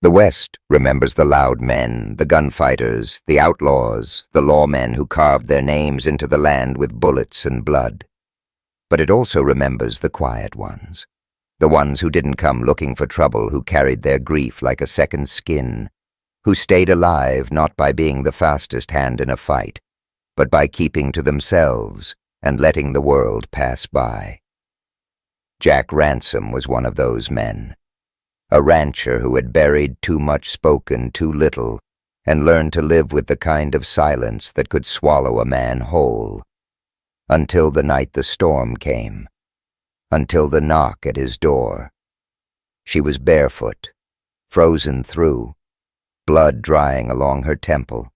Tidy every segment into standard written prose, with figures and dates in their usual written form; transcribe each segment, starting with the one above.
The West remembers the loud men, the gunfighters, the outlaws, the lawmen who carved their names into the land with bullets and blood. But it also remembers the quiet ones, the ones who didn't come looking for trouble, who carried their grief like a second skin, who stayed alive not by being the fastest hand in a fight, but by keeping to themselves and letting the world pass by. Jack Ransom was one of those men, a rancher who had buried too much, spoken too little, and learned to live with the kind of silence that could swallow a man whole. Until the night the storm came, until the knock at his door. She was barefoot, frozen through, blood drying along her temple.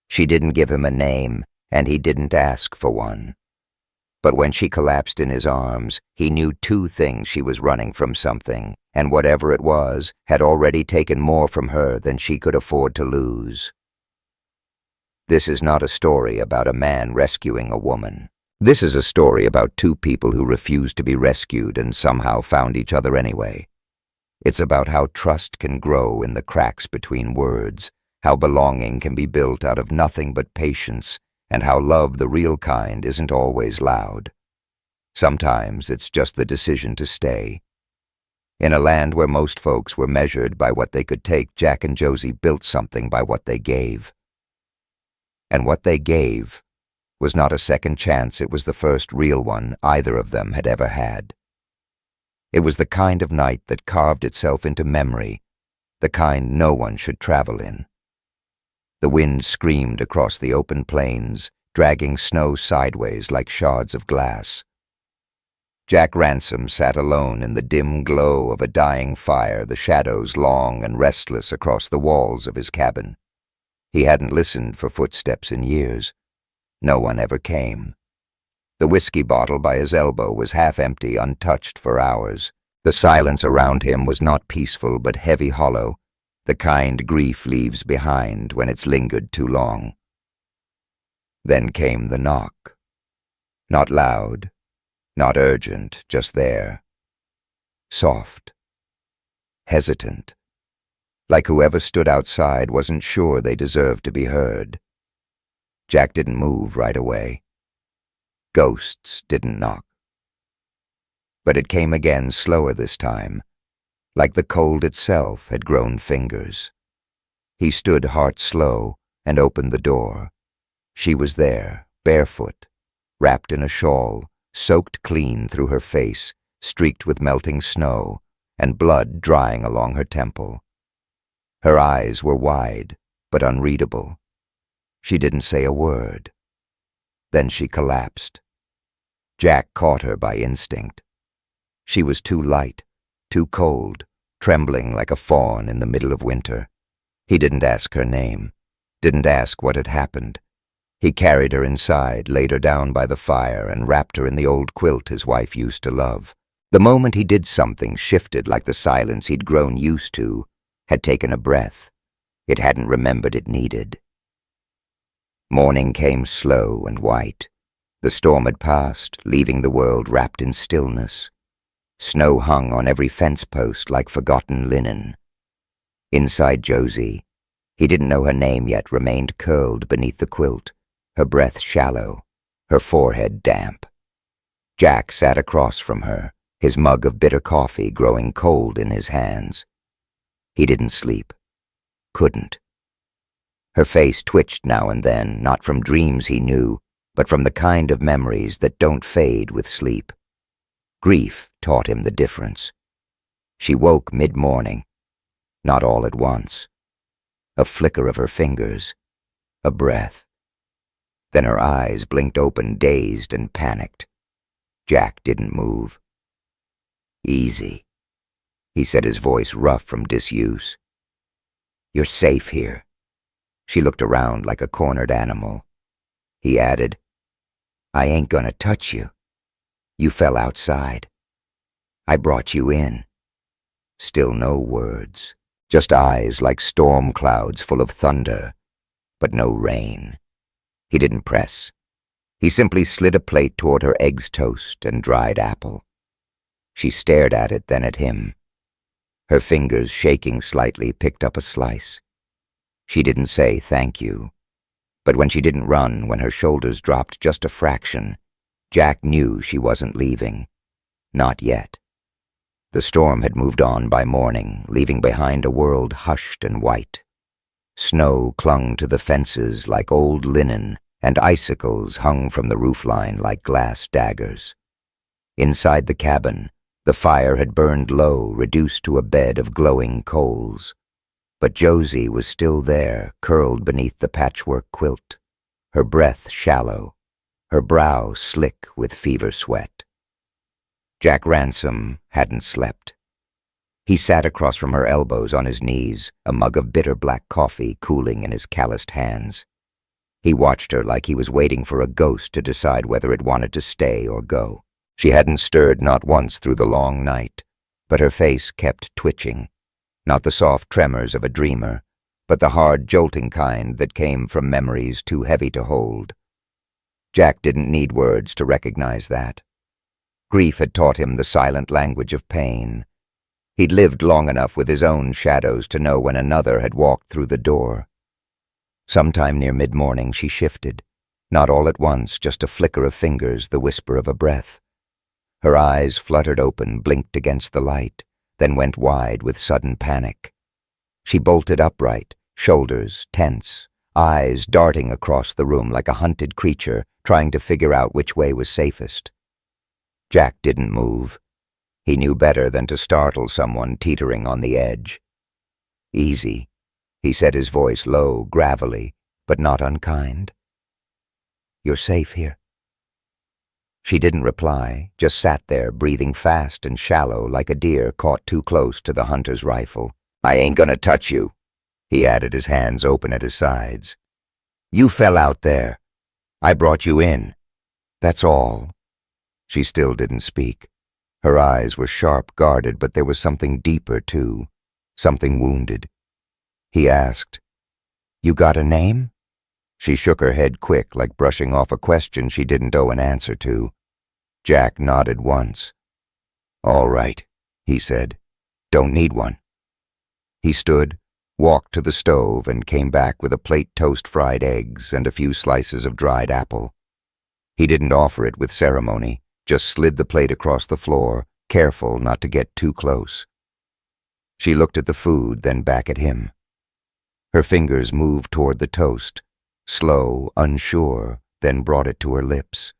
She didn't give him a name, and he didn't ask for one. But when she collapsed in his arms, he knew two things: she was running from something, and whatever it was had already taken more from her than she could afford to lose. This is not a story about a man rescuing a woman. This is a story about two people who refused to be rescued and somehow found each other anyway. It's about how trust can grow in the cracks between words, how belonging can be built out of nothing but patience, and how love, the real kind, isn't always loud. Sometimes it's just the decision to stay. In a land where most folks were measured by what they could take, Jack and Josie built something by what they gave. And what they gave was not a second chance, it was the first real one either of them had ever had. It was the kind of night that carved itself into memory, the kind no one should travel in. The wind screamed across the open plains, dragging snow sideways like shards of glass. Jack Ransom sat alone in the dim glow of a dying fire, the shadows long and restless across the walls of his cabin. He hadn't listened for footsteps in years. No one ever came. The whiskey bottle by his elbow was half empty, untouched for hours. The silence around him was not peaceful but heavy, hollow, the kind grief leaves behind when it's lingered too long. Then came the knock. Not loud, not urgent, just there. Soft, hesitant, like whoever stood outside wasn't sure they deserved to be heard. Jack didn't move right away. Ghosts didn't knock. But it came again, slower this time, like the cold itself had grown fingers. He stood heart slow and opened the door. She was there, barefoot, wrapped in a shawl, soaked clean through her face, streaked with melting snow, and blood drying along her temple. Her eyes were wide, but unreadable. She didn't say a word. Then she collapsed. Jack caught her by instinct. She was too light, too cold, trembling like a fawn in the middle of winter. He didn't ask her name, didn't ask what had happened. He carried her inside, laid her down by the fire, and wrapped her in the old quilt his wife used to love. The moment he did, something shifted, like the silence he'd grown used to, had taken a breath it hadn't remembered it needed. Morning came slow and white. The storm had passed, leaving the world wrapped in stillness. Snow hung on every fence post like forgotten linen. Inside Josie, he didn't know her name yet, remained curled beneath the quilt, her breath shallow, her forehead damp. Jack sat across from her, his mug of bitter coffee growing cold in his hands. He didn't sleep. Couldn't. Her face twitched now and then, not from dreams he knew, but from the kind of memories that don't fade with sleep. Grief taught him the difference. She woke mid-morning, not all at once. A flicker of her fingers, a breath. Then her eyes blinked open, dazed and panicked. Jack didn't move. "Easy," he said, his voice rough from disuse. "You're safe here." She looked around like a cornered animal. He added, "I ain't gonna touch you. You fell outside. I brought you in." Still no words, just eyes like storm clouds full of thunder, but no rain. He didn't press. He simply slid a plate toward her, eggs toast and dried apple. She stared at it, then at him. Her fingers, shaking slightly, picked up a slice. She didn't say thank you, but when she didn't run, when her shoulders dropped just a fraction, Jack knew she wasn't leaving. Not yet. The storm had moved on by morning, leaving behind a world hushed and white. Snow clung to the fences like old linen, and icicles hung from the roofline like glass daggers. Inside the cabin, the fire had burned low, reduced to a bed of glowing coals. But Josie was still there, curled beneath the patchwork quilt, her breath shallow, her brow slick with fever sweat. Jack Ransom hadn't slept. He sat across from her elbows on his knees, a mug of bitter black coffee cooling in his calloused hands. He watched her like he was waiting for a ghost to decide whether it wanted to stay or go. She hadn't stirred not once through the long night, but her face kept twitching, not the soft tremors of a dreamer, but the hard, jolting kind that came from memories too heavy to hold. Jack didn't need words to recognize that. Grief had taught him the silent language of pain. He'd lived long enough with his own shadows to know when another had walked through the door. Sometime near mid-morning she shifted, not all at once, just a flicker of fingers, the whisper of a breath. Her eyes fluttered open, blinked against the light, then went wide with sudden panic. She bolted upright, shoulders tense, eyes darting across the room like a hunted creature, trying to figure out which way was safest. Jack didn't move. He knew better than to startle someone teetering on the edge. "Easy," he said, his voice low, gravelly, but not unkind. "You're safe here." She didn't reply, just sat there, breathing fast and shallow like a deer caught too close to the hunter's rifle. "I ain't gonna touch you," he added, his hands open at his sides. "You fell out there. I brought you in. That's all." She still didn't speak. Her eyes were sharp, guarded, but there was something deeper, too, something wounded. He asked, "You got a name?" She shook her head quick, like brushing off a question she didn't owe an answer to. Jack nodded once. "All right," he said. "Don't need one." He stood, walked to the stove, and came back with a plate toast fried eggs and a few slices of dried apple. He didn't offer it with ceremony, just slid the plate across the floor, careful not to get too close. She looked at the food, then back at him. Her fingers moved toward the toast, slow, unsure, then brought it to her lips.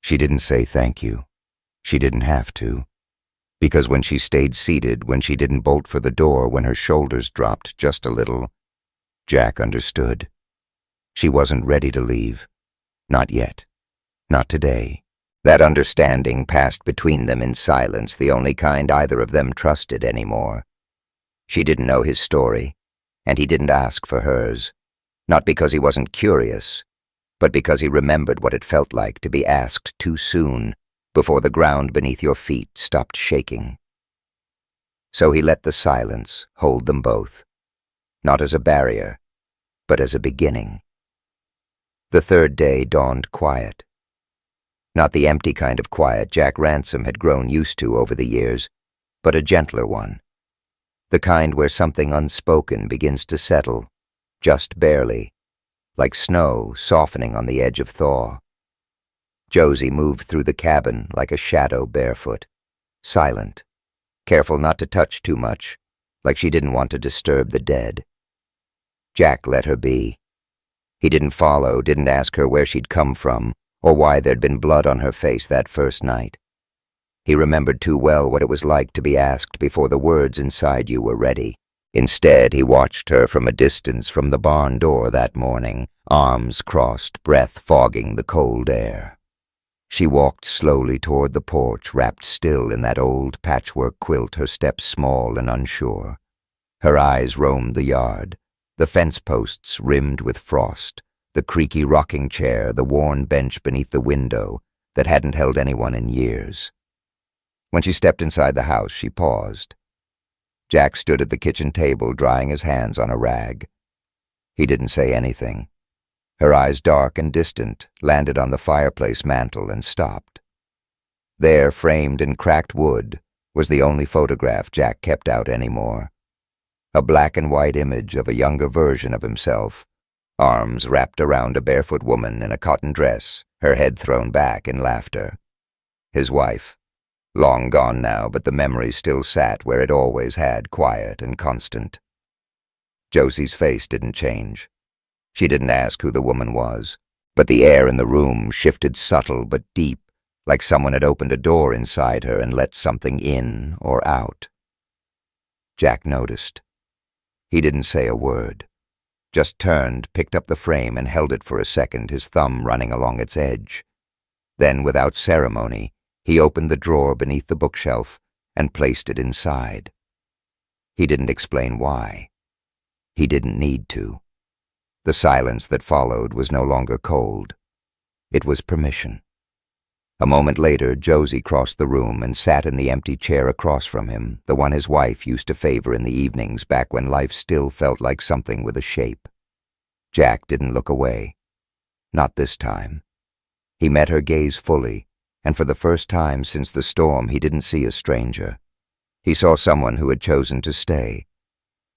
She didn't say thank you. She didn't have to. Because when she stayed seated, when she didn't bolt for the door, when her shoulders dropped just a little, Jack understood. She wasn't ready to leave. Not yet. Not today. That understanding passed between them in silence, the only kind either of them trusted anymore. She didn't know his story, and he didn't ask for hers, not because he wasn't curious, but because he remembered what it felt like to be asked too soon, before the ground beneath your feet stopped shaking. So he let the silence hold them both, not as a barrier, but as a beginning. The third day dawned quiet. Not the empty kind of quiet Jack Ransom had grown used to over the years, but a gentler one. The kind where something unspoken begins to settle, just barely, like snow softening on the edge of thaw. Josie moved through the cabin like a shadow barefoot, silent, careful not to touch too much, like she didn't want to disturb the dead. Jack let her be. He didn't follow, didn't ask her where she'd come from, or why there'd been blood on her face that first night. He remembered too well what it was like to be asked before the words inside you were ready. Instead, he watched her from a distance from the barn door that morning, arms crossed, breath fogging the cold air. She walked slowly toward the porch, wrapped still in that old patchwork quilt, her steps small and unsure. Her eyes roamed the yard, the fence posts rimmed with frost, the creaky rocking chair, the worn bench beneath the window that hadn't held anyone in years. When she stepped inside the house, she paused. Jack stood at the kitchen table, drying his hands on a rag. He didn't say anything. Her eyes, dark and distant, landed on the fireplace mantel and stopped. There, framed in cracked wood, was the only photograph Jack kept out anymore. A black and white image of a younger version of himself, arms wrapped around a barefoot woman in a cotton dress, her head thrown back in laughter. His wife, long gone now, but the memory still sat where it always had, quiet and constant. Josie's face didn't change. She didn't ask who the woman was, but the air in the room shifted subtle but deep, like someone had opened a door inside her and let something in or out. Jack noticed. He didn't say a word, just turned, picked up the frame and held it for a second, his thumb running along its edge. Then, without ceremony, he opened the drawer beneath the bookshelf and placed it inside. He didn't explain why. He didn't need to. The silence that followed was no longer cold. It was permission. A moment later, Josie crossed the room and sat in the empty chair across from him, the one his wife used to favor in the evenings back when life still felt like something with a shape. Jack didn't look away. Not this time. He met her gaze fully, and for the first time since the storm, he didn't see a stranger. He saw someone who had chosen to stay.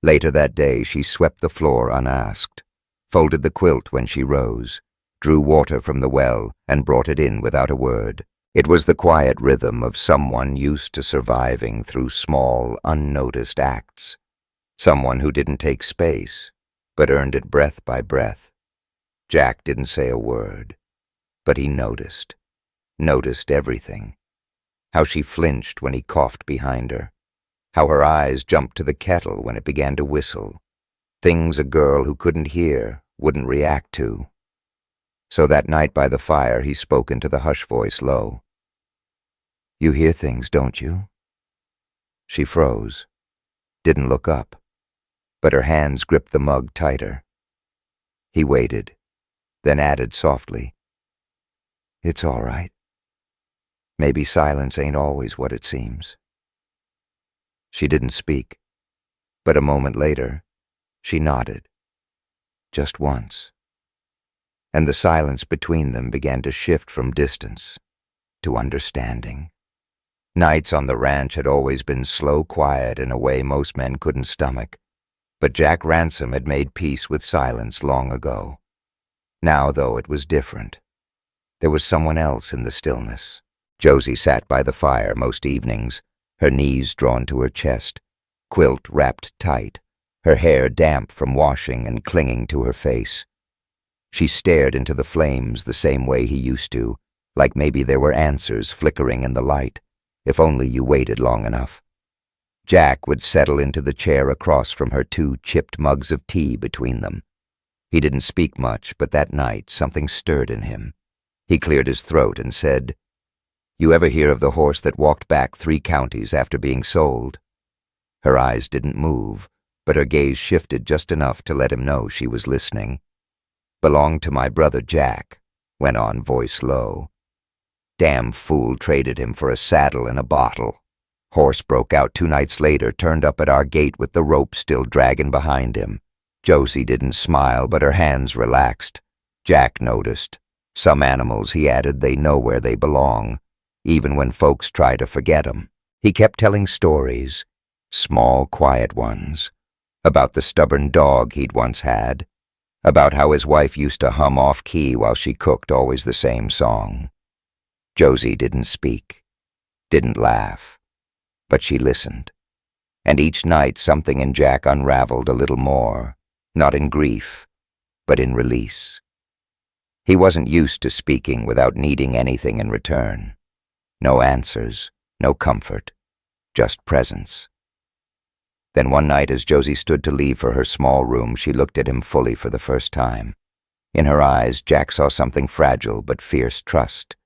Later that day, she swept the floor unasked, folded the quilt when she rose, drew water from the well, and brought it in without a word. It was the quiet rhythm of someone used to surviving through small, unnoticed acts. Someone who didn't take space, but earned it breath by breath. Jack didn't say a word, but he noticed everything. How she flinched when he coughed behind her. How her eyes jumped to the kettle when it began to whistle. Things a girl who couldn't hear wouldn't react to. So that night by the fire, he spoke into the hush voice low. "You hear things, don't you?" She froze, didn't look up, but her hands gripped the mug tighter. He waited, then added softly, "It's all right. Maybe silence ain't always what it seems." She didn't speak, but a moment later, she nodded. Just once. And the silence between them began to shift from distance to understanding. Nights on the ranch had always been slow quiet in a way most men couldn't stomach, but Jack Ransom had made peace with silence long ago. Now, though, it was different. There was someone else in the stillness. Josie sat by the fire most evenings, her knees drawn to her chest, quilt wrapped tight, her hair damp from washing and clinging to her face. She stared into the flames the same way he used to, like maybe there were answers flickering in the light, if only you waited long enough. Jack would settle into the chair across from her, 2 chipped mugs of tea between them. He didn't speak much, but that night something stirred in him. He cleared his throat and said, "You ever hear of the horse that walked back 3 counties after being sold?" Her eyes didn't move, but her gaze shifted just enough to let him know she was listening. "Belonged to my brother Jack," went on, voice low. "Damn fool traded him for a saddle and a bottle. Horse broke out 2 nights later, turned up at our gate with the rope still dragging behind him." Josie didn't smile, but her hands relaxed. Jack noticed. Some animals, he added, they know where they belong, even when folks try to forget 'em. He kept telling stories, small, quiet ones, about the stubborn dog he'd once had, about how his wife used to hum off-key while she cooked always the same song. Josie didn't speak, didn't laugh, but she listened. And each night something in Jack unraveled a little more, not in grief, but in release. He wasn't used to speaking without needing anything in return. No answers, no comfort, just presence. Then one night as Josie stood to leave for her small room, she looked at him fully for the first time. In her eyes, Jack saw something fragile but fierce trust.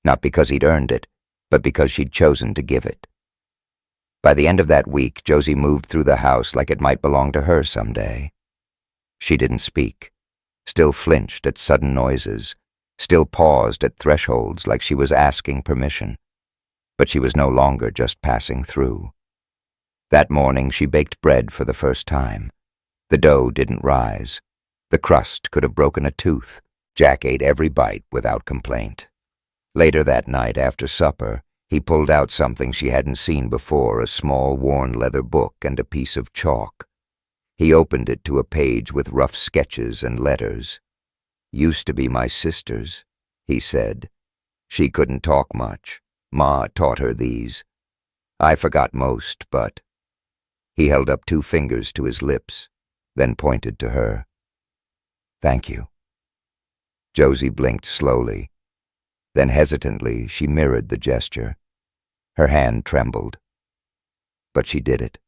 Not because he'd earned it, but because she'd chosen to give it. By the end of that week, Josie moved through the house like it might belong to her someday. She didn't speak, still flinched at sudden noises, still paused at thresholds like she was asking permission. But she was no longer just passing through. That morning she baked bread for the first time. The dough didn't rise. The crust could have broken a tooth. Jack ate every bite without complaint. Later that night after supper, He pulled out something she hadn't seen before, a small worn leather book and a piece of chalk. He opened it to a page with rough sketches and letters. "Used to be my sister's," he said. "She couldn't talk much. Ma taught her these. I forgot most, but—" He held up 2 fingers to his lips, then pointed to her. "Thank you." Josie blinked slowly. Then hesitantly she mirrored the gesture. Her hand trembled. But she did it.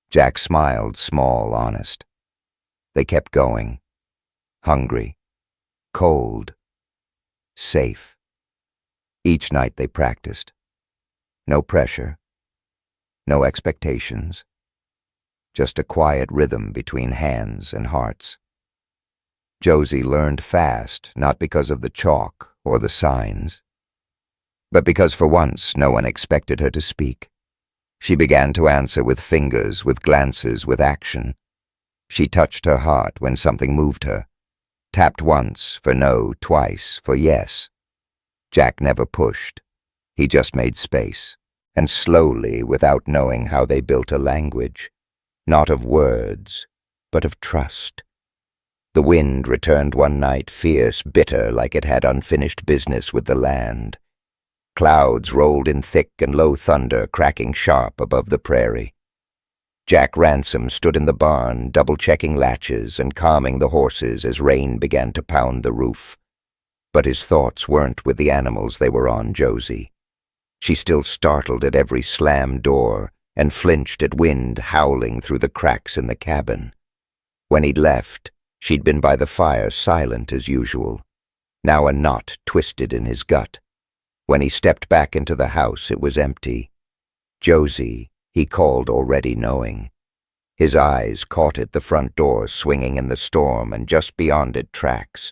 Jack smiled, small, honest. They kept going. Hungry. Cold. Safe. Each night they practiced. No pressure. No expectations. Just a quiet rhythm between hands and hearts. Josie learned fast, not because of the chalk or the signs, but because for once no one expected her to speak. She began to answer with fingers, with glances, with action. She touched her heart when something moved her, tapped once for no, twice for yes. Jack never pushed. He just made space, and slowly, without knowing how they built a language, not of words, but of trust. The wind returned one night, fierce, bitter, like it had unfinished business with the land. Clouds rolled in thick and low thunder, cracking sharp above the prairie. Jack Ransom stood in the barn, double-checking latches and calming the horses as rain began to pound the roof. But his thoughts weren't with the animals they were on Josie. She still startled at every slammed door and flinched at wind howling through the cracks in the cabin. When he'd left, she'd been by the fire, silent as usual. Now a knot twisted in his gut. When he stepped back into the house, it was empty. "Josie," he called, already knowing. His eyes caught at the front door swinging in the storm, and just beyond it tracks.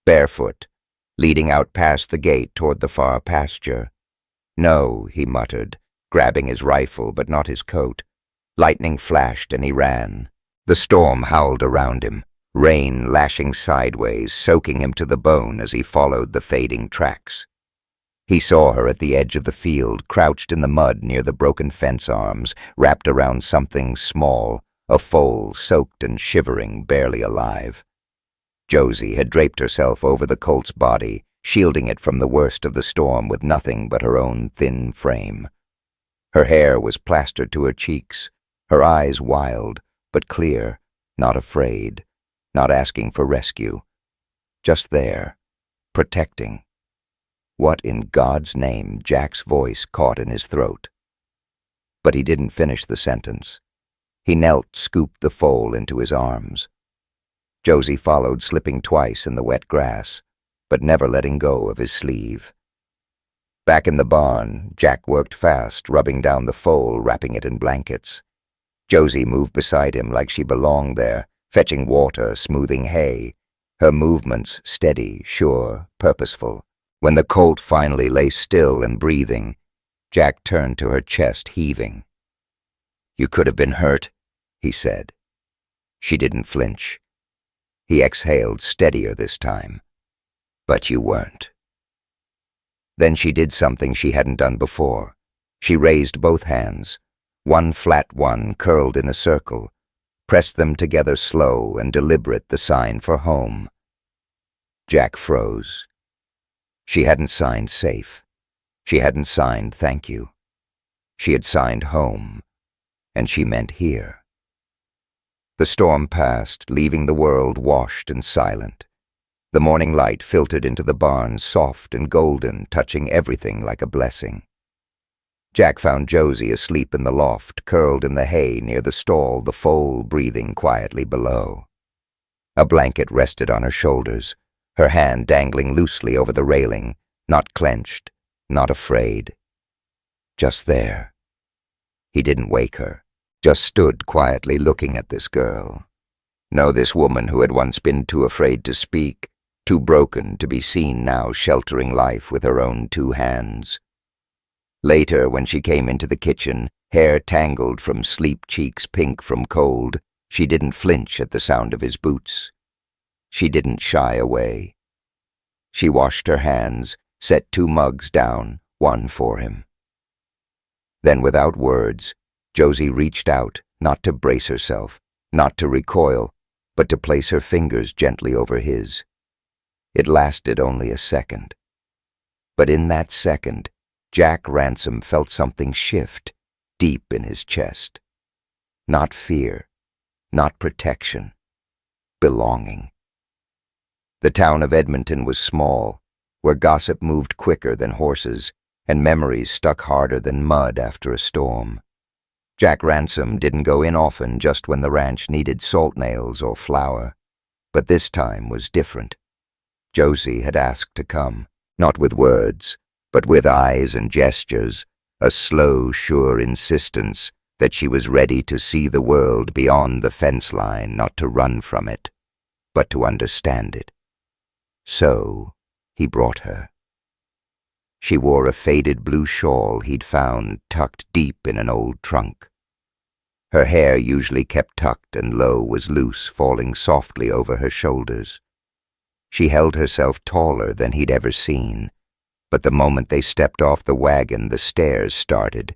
Barefoot, leading out past the gate toward the far pasture. "No," he muttered, grabbing his rifle but not his coat. Lightning flashed and he ran. The storm howled around him, rain lashing sideways, soaking him to the bone as he followed the fading tracks. He saw her at the edge of the field, crouched in the mud near the broken fence arms, wrapped around something small, a foal soaked and shivering, barely alive. Josie had draped herself over the colt's body, shielding it from the worst of the storm with nothing but her own thin frame. Her hair was plastered to her cheeks, her eyes wild, but clear, not afraid, not asking for rescue. Just there, protecting. What in God's name? Jack's voice caught in his throat. But he didn't finish the sentence. He knelt, scooped the foal into his arms. Josie followed, slipping twice in the wet grass, but never letting go of his sleeve. Back in the barn, Jack worked fast, rubbing down the foal, wrapping it in blankets. Josie moved beside him like she belonged there, fetching water, smoothing hay, her movements steady, sure, purposeful. When the colt finally lay still and breathing, Jack turned to her chest, heaving. "You could have been hurt," he said. She didn't flinch. He exhaled, steadier this time. "But you weren't." Then she did something she hadn't done before. She raised both hands, one flat one curled in a circle, pressed them together slow and deliberate, the sign for home. Jack froze. She hadn't signed safe. She hadn't signed thank you. She had signed home, and she meant here. The storm passed, leaving the world washed and silent. The morning light filtered into the barn, soft and golden, touching everything like a blessing. Jack found Josie asleep in the loft, curled in the hay near the stall, the foal breathing quietly below. A blanket rested on her shoulders, her hand dangling loosely over the railing, not clenched, not afraid. Just there. He didn't wake her, just stood quietly looking at this girl. No, this woman who had once been too afraid to speak, too broken to be seen, now sheltering life with her own 2 hands. Later, when she came into the kitchen, hair tangled from sleep, cheeks pink from cold, she didn't flinch at the sound of his boots. She didn't shy away. She washed her hands, set 2 mugs down, one for him. Then, without words, Josie reached out, not to brace herself, not to recoil, but to place her fingers gently over his. It lasted only a second. But in that second, Jack Ransom felt something shift deep in his chest. Not fear, not protection, belonging. The town of Edmonton was small, where gossip moved quicker than horses, and memories stuck harder than mud after a storm. Jack Ransom didn't go in often, just when the ranch needed salt nails or flour. But this time was different. Josie had asked to come, not with words, but with eyes and gestures, a slow, sure insistence that she was ready to see the world beyond the fence line, not to run from it, but to understand it. So he brought her. She wore a faded blue shawl he'd found tucked deep in an old trunk. Her hair, usually kept tucked and low, was loose, falling softly over her shoulders. She held herself taller than he'd ever seen, but the moment they stepped off the wagon, the stares started.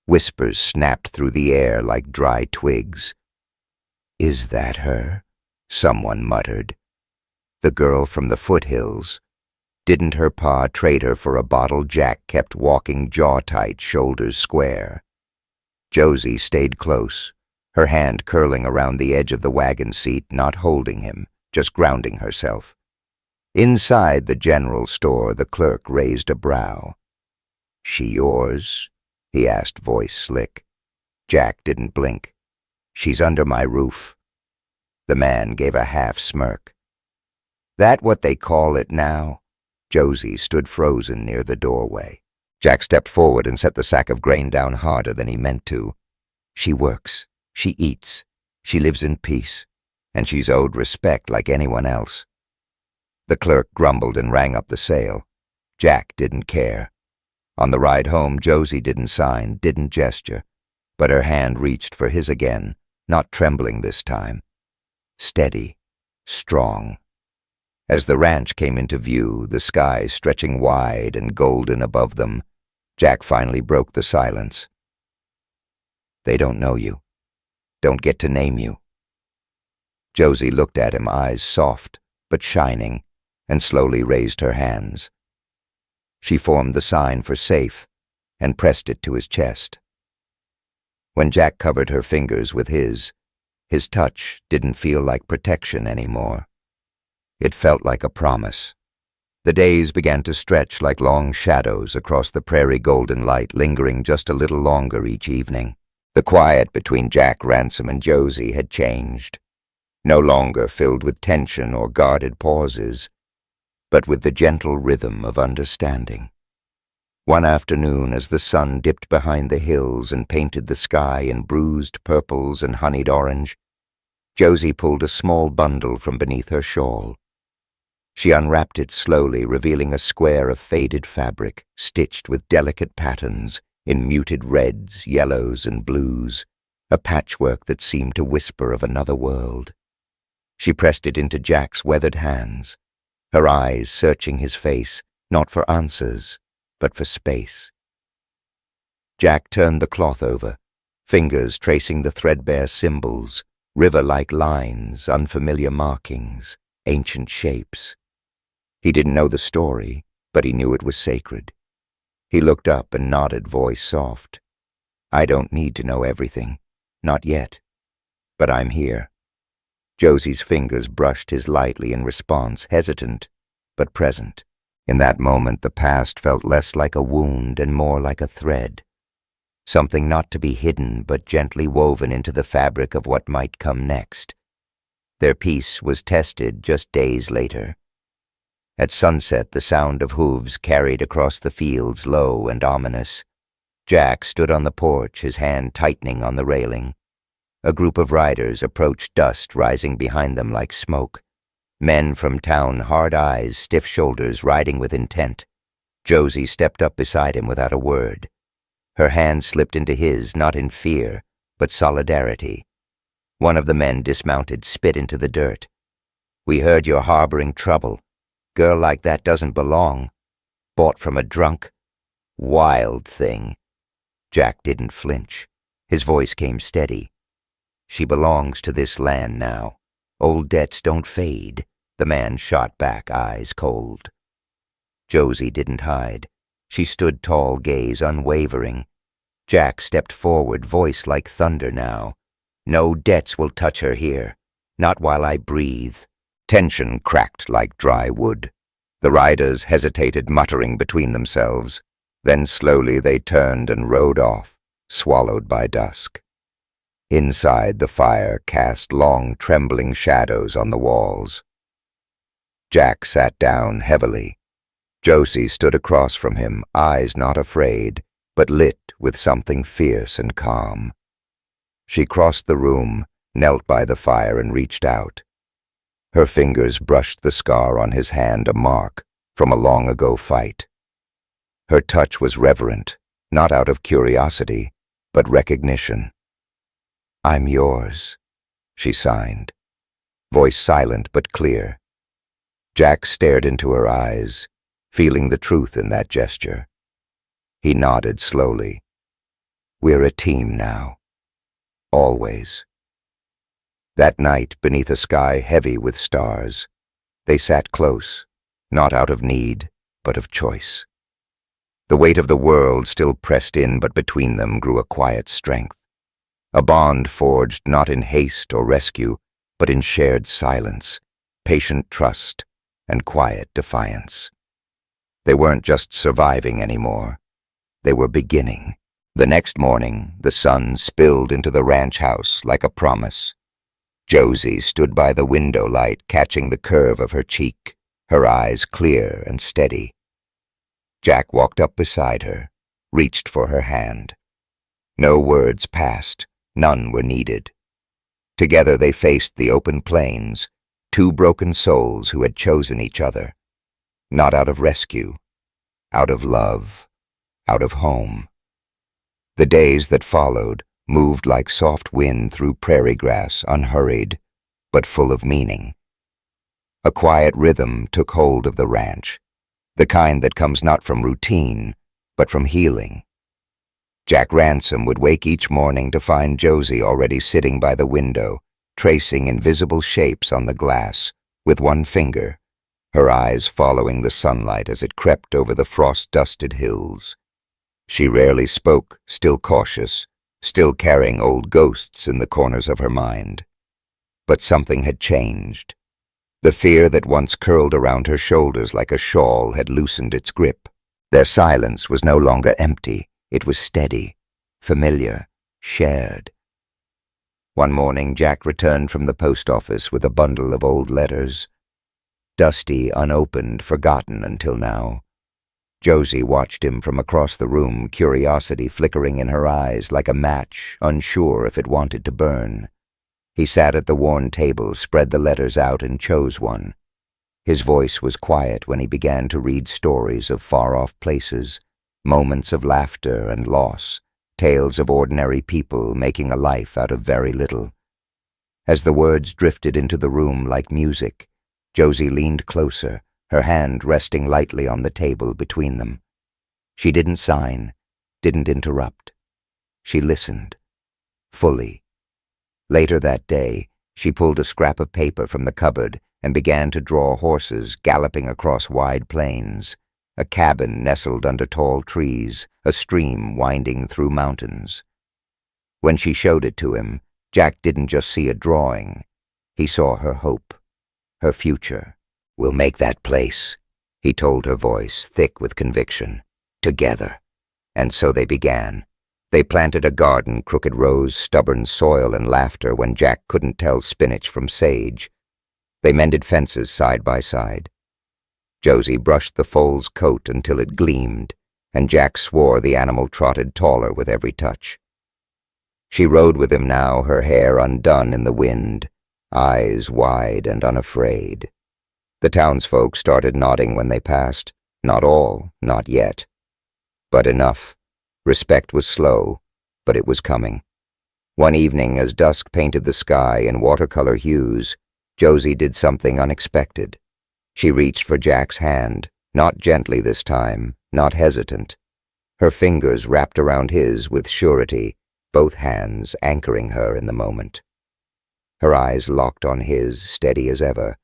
Whispers snapped through the air like dry twigs. "Is that her?" someone muttered. "The girl from the foothills. Didn't her pa trade her for a bottle?" Jack kept walking jaw-tight, shoulders square. Josie stayed close, her hand curling around the edge of the wagon seat, not holding him, just grounding herself. Inside the general store, the clerk raised a brow. "She yours?" he asked, voice slick. Jack didn't blink. "She's under my roof." The man gave a half smirk. "That what they call it now?" Josie stood frozen near the doorway. Jack stepped forward and set the sack of grain down harder than he meant to. "She works, she eats, she lives in peace, and she's owed respect like anyone else." The clerk grumbled and rang up the sale. Jack didn't care. On the ride home, Josie didn't sign, didn't gesture, but her hand reached for his again, not trembling this time. Steady, strong. As the ranch came into view, the sky stretching wide and golden above them, Jack finally broke the silence. "They don't know you. Don't get to name you." Josie looked at him, eyes soft but shining, and slowly raised her hands. She formed the sign for safe and pressed it to his chest. When Jack covered her fingers with his touch didn't feel like protection anymore. It felt like a promise. The days began to stretch like long shadows across the prairie, golden light lingering just a little longer each evening. The quiet between Jack Ransom and Josie had changed, no longer filled with tension or guarded pauses, but with the gentle rhythm of understanding. One afternoon, as the sun dipped behind the hills and painted the sky in bruised purples and honeyed orange, Josie pulled a small bundle from beneath her shawl. She unwrapped it slowly, revealing a square of faded fabric, stitched with delicate patterns in muted reds, yellows, and blues, a patchwork that seemed to whisper of another world. She pressed it into Jack's weathered hands, her eyes searching his face, not for answers, but for space. Jack turned the cloth over, fingers tracing the threadbare symbols, river-like lines, unfamiliar markings, ancient shapes. He didn't know the story, but he knew it was sacred. He looked up and nodded, voice soft. "I don't need to know everything, not yet, but I'm here." Josie's fingers brushed his lightly in response, hesitant, but present. In that moment, the past felt less like a wound and more like a thread, something not to be hidden but gently woven into the fabric of what might come next. Their peace was tested just days later. At sunset, the sound of hooves carried across the fields, low and ominous. Jack stood on the porch, his hand tightening on the railing. A group of riders approached, dust rising behind them like smoke. Men from town, hard eyes, stiff shoulders, riding with intent. Josie stepped up beside him without a word. Her hand slipped into his, not in fear, but solidarity. One of the men dismounted, spit into the dirt. "We heard you're harboring trouble. Girl like that doesn't belong. Bought from a drunk." Wild thing. Jack didn't flinch. His voice came steady. She belongs to this land now. Old debts don't fade. The man shot back, eyes cold. Josie didn't hide. She stood tall, gaze unwavering. Jack stepped forward, voice like thunder now. No debts will touch her here. Not while I breathe. Tension cracked like dry wood. The riders hesitated, muttering between themselves. Then slowly they turned and rode off, swallowed by dusk. Inside, the fire cast long, trembling shadows on the walls. Jack sat down heavily. Josie stood across from him, eyes not afraid, but lit with something fierce and calm. She crossed the room, knelt by the fire, and reached out. Her fingers brushed the scar on his hand, a mark from a long-ago fight. Her touch was reverent, not out of curiosity, but recognition. "I'm yours," she signed, voice silent but clear. Jack stared into her eyes, feeling the truth in that gesture. He nodded slowly. "We're a team now. Always." That night, beneath a sky heavy with stars, they sat close, not out of need, but of choice. The weight of the world still pressed in, but between them grew a quiet strength. A bond forged not in haste or rescue, but in shared silence, patient trust, and quiet defiance. They weren't just surviving anymore. They were beginning. The next morning, the sun spilled into the ranch house like a promise. Josie stood by the window light, catching the curve of her cheek, her eyes clear and steady. Jack walked up beside her, reached for her hand. No words passed, none were needed. Together they faced the open plains, two broken souls who had chosen each other, not out of rescue, out of love, out of home. The days that followed moved like soft wind through prairie grass, unhurried, but full of meaning. A quiet rhythm took hold of the ranch, the kind that comes not from routine, but from healing. Jack Ransom would wake each morning to find Josie already sitting by the window, tracing invisible shapes on the glass with one finger, her eyes following the sunlight as it crept over the frost-dusted hills. She rarely spoke, still cautious, still carrying old ghosts in the corners of her mind. But something had changed. The fear that once curled around her shoulders like a shawl had loosened its grip. Their silence was no longer empty. It was steady, familiar, shared. One morning, Jack returned from the post office with a bundle of old letters. Dusty, unopened, forgotten until now. Josie watched him from across the room, curiosity flickering in her eyes like a match, unsure if it wanted to burn. He sat at the worn table, spread the letters out, and chose one. His voice was quiet when he began to read stories of far-off places, moments of laughter and loss, tales of ordinary people making a life out of very little. As the words drifted into the room like music, Josie leaned closer, her hand resting lightly on the table between them. She didn't sign, didn't interrupt. She listened, fully. Later that day, she pulled a scrap of paper from the cupboard and began to draw horses galloping across wide plains, a cabin nestled under tall trees, a stream winding through mountains. When she showed it to him, Jack didn't just see a drawing. He saw her hope, her future. "We'll make that place," he told her, voice thick with conviction. "Together." And so they began. They planted a garden, crooked rows, stubborn soil, and laughter when Jack couldn't tell spinach from sage. They mended fences side by side. Josie brushed the foal's coat until it gleamed, and Jack swore the animal trotted taller with every touch. She rode with him now, her hair undone in the wind, eyes wide and unafraid. The townsfolk started nodding when they passed. Not all, not yet. But enough. Respect was slow, but it was coming. One evening, as dusk painted the sky in watercolor hues, Josie did something unexpected. She reached for Jack's hand, not gently this time, not hesitant. Her fingers wrapped around his with surety, both hands anchoring her in the moment. Her eyes locked on his, steady as ever,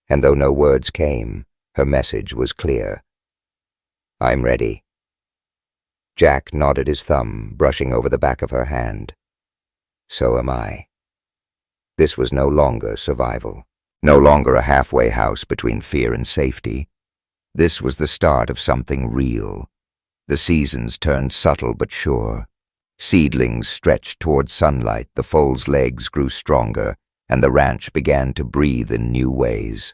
and though no words came, her message was clear. "I'm ready." Jack nodded his thumb, brushing over the back of her hand. "So am I." This was no longer survival, no longer a halfway house between fear and safety. This was the start of something real. The seasons turned subtle but sure. Seedlings stretched toward sunlight, the foal's legs grew stronger, and the ranch began to breathe in new ways.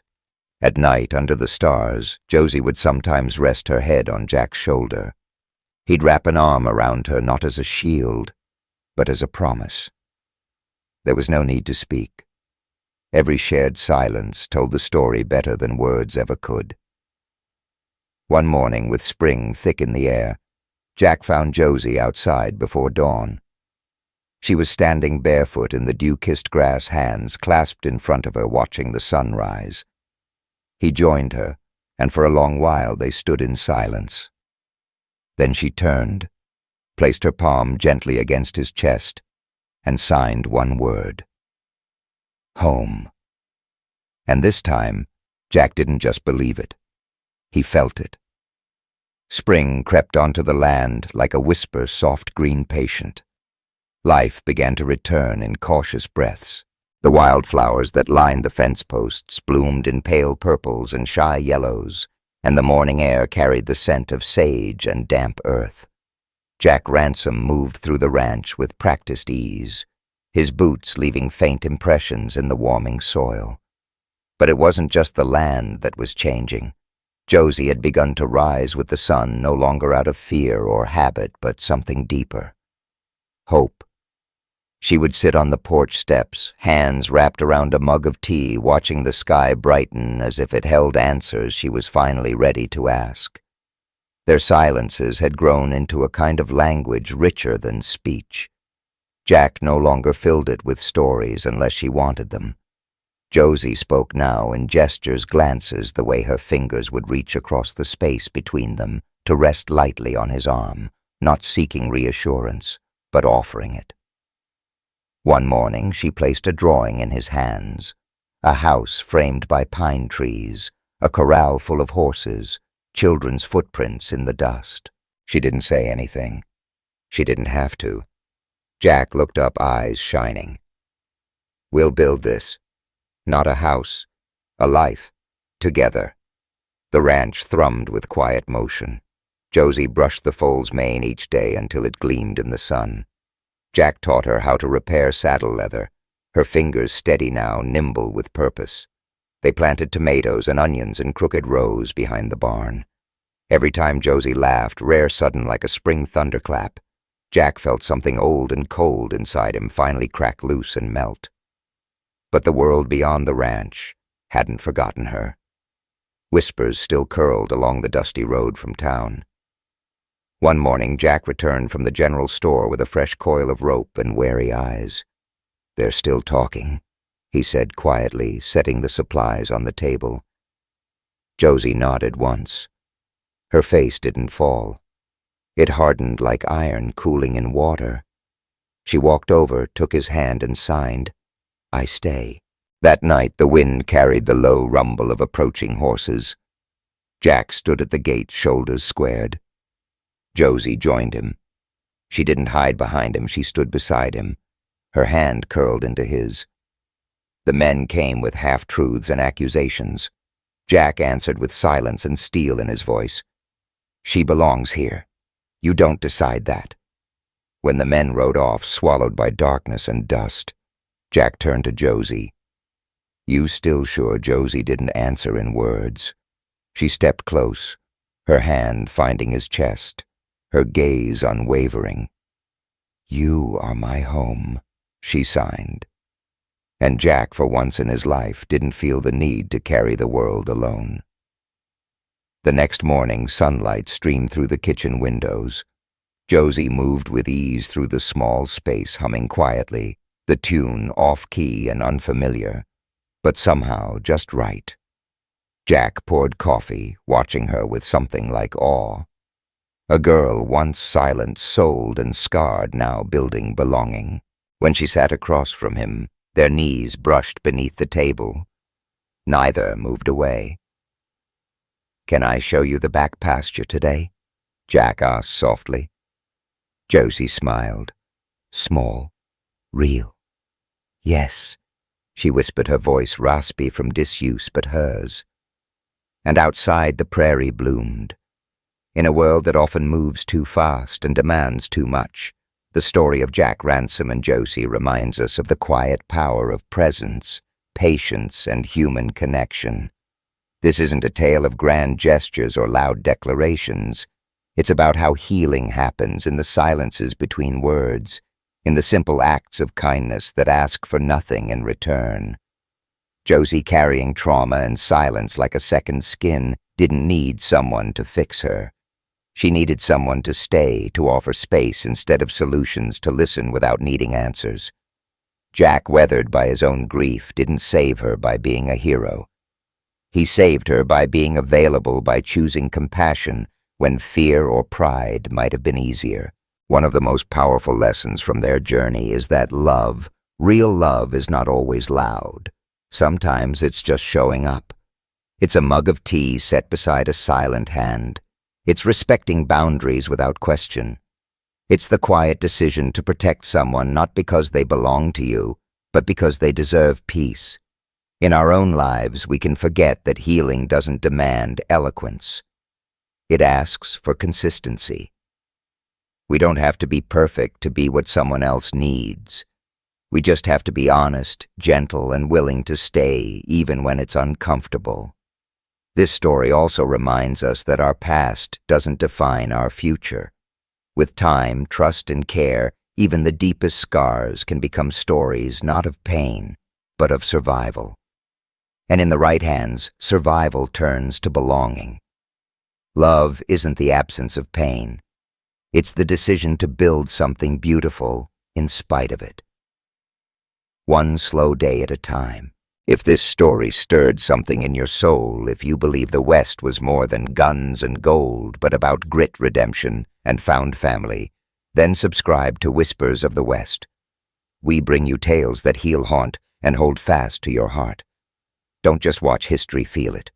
At night, under the stars, Josie would sometimes rest her head on Jack's shoulder. He'd wrap an arm around her not as a shield, but as a promise. There was no need to speak. Every shared silence told the story better than words ever could. One morning, with spring thick in the air, Jack found Josie outside before dawn. She was standing barefoot in the dew-kissed grass, hands clasped in front of her, watching the sun rise. He joined her, and for a long while they stood in silence. Then she turned, placed her palm gently against his chest, and signed one word. Home. And this time, Jack didn't just believe it. He felt it. Spring crept onto the land like a whisper, soft green patient. Life began to return in cautious breaths. The wildflowers that lined the fence posts bloomed in pale purples and shy yellows, and the morning air carried the scent of sage and damp earth. Jack Ransom moved through the ranch with practiced ease, his boots leaving faint impressions in the warming soil. But it wasn't just the land that was changing. Josie had begun to rise with the sun, no longer out of fear or habit, but something deeper. Hope. She would sit on the porch steps, hands wrapped around a mug of tea, watching the sky brighten as if it held answers she was finally ready to ask. Their silences had grown into a kind of language richer than speech. Jack no longer filled it with stories unless she wanted them. Josie spoke now in gestures, glances, the way her fingers would reach across the space between them to rest lightly on his arm, not seeking reassurance, but offering it. One morning she placed a drawing in his hands, a house framed by pine trees, a corral full of horses, children's footprints in the dust. She didn't say anything. She didn't have to. Jack looked up, eyes shining. "We'll build this. Not a house, a life, together." The ranch thrummed with quiet motion. Josie brushed the foal's mane each day until it gleamed in the sun. Jack taught her how to repair saddle leather, her fingers steady now, nimble with purpose. They planted tomatoes and onions in crooked rows behind the barn. Every time Josie laughed, rare, sudden, like a spring thunderclap, Jack felt something old and cold inside him finally crack loose and melt. But the world beyond the ranch hadn't forgotten her. Whispers still curled along the dusty road from town. One morning, Jack returned from the general store with a fresh coil of rope and wary eyes. "They're still talking," he said quietly, setting the supplies on the table. Josie nodded once. Her face didn't fall. It hardened like iron cooling in water. She walked over, took his hand, and signed, "I stay." That night the wind carried the low rumble of approaching horses. Jack stood at the gate, shoulders squared. Josie joined him. She didn't hide behind him, she stood beside him, her hand curled into his. The men came with half-truths and accusations. Jack answered with silence and steel in his voice. "She belongs here. You don't decide that." When the men rode off, swallowed by darkness and dust, Jack turned to Josie. "You still sure?" Josie didn't answer in words. She stepped close, her hand finding his chest, her gaze unwavering. "You are my home," she signed. And Jack, for once in his life, didn't feel the need to carry the world alone. The next morning, sunlight streamed through the kitchen windows. Josie moved with ease through the small space, humming quietly, the tune off-key and unfamiliar, but somehow just right. Jack poured coffee, watching her with something like awe. A girl once silent, souled and scarred, now building belonging. When she sat across from him, their knees brushed beneath the table. Neither moved away. "Can I show you the back pasture today?" Jack asked softly. Josie smiled. Small, real. "Yes," she whispered, her voice raspy from disuse but hers. And outside the prairie bloomed. In a world that often moves too fast and demands too much, the story of Jack Ransom and Josie reminds us of the quiet power of presence, patience, and human connection. This isn't a tale of grand gestures or loud declarations. It's about how healing happens in the silences between words, in the simple acts of kindness that ask for nothing in return. Josie, carrying trauma and silence like a second skin, didn't need someone to fix her. She needed someone to stay, to offer space instead of solutions, to listen without needing answers. Jack, weathered by his own grief, didn't save her by being a hero. He saved her by being available, by choosing compassion when fear or pride might have been easier. One of the most powerful lessons from their journey is that love, real love, is not always loud. Sometimes it's just showing up. It's a mug of tea set beside a silent hand. It's respecting boundaries without question. It's the quiet decision to protect someone not because they belong to you, but because they deserve peace. In our own lives, we can forget that healing doesn't demand eloquence. It asks for consistency. We don't have to be perfect to be what someone else needs. We just have to be honest, gentle, and willing to stay even when it's uncomfortable. This story also reminds us that our past doesn't define our future. With time, trust, and care, even the deepest scars can become stories not of pain, but of survival. And in the right hands, survival turns to belonging. Love isn't the absence of pain. It's the decision to build something beautiful in spite of it. One slow day at a time. If this story stirred something in your soul, if you believe the West was more than guns and gold, but about grit, redemption, and found family, then subscribe to Whispers of the West. We bring you tales that heal, haunt, and hold fast to your heart. Don't just watch history, feel it.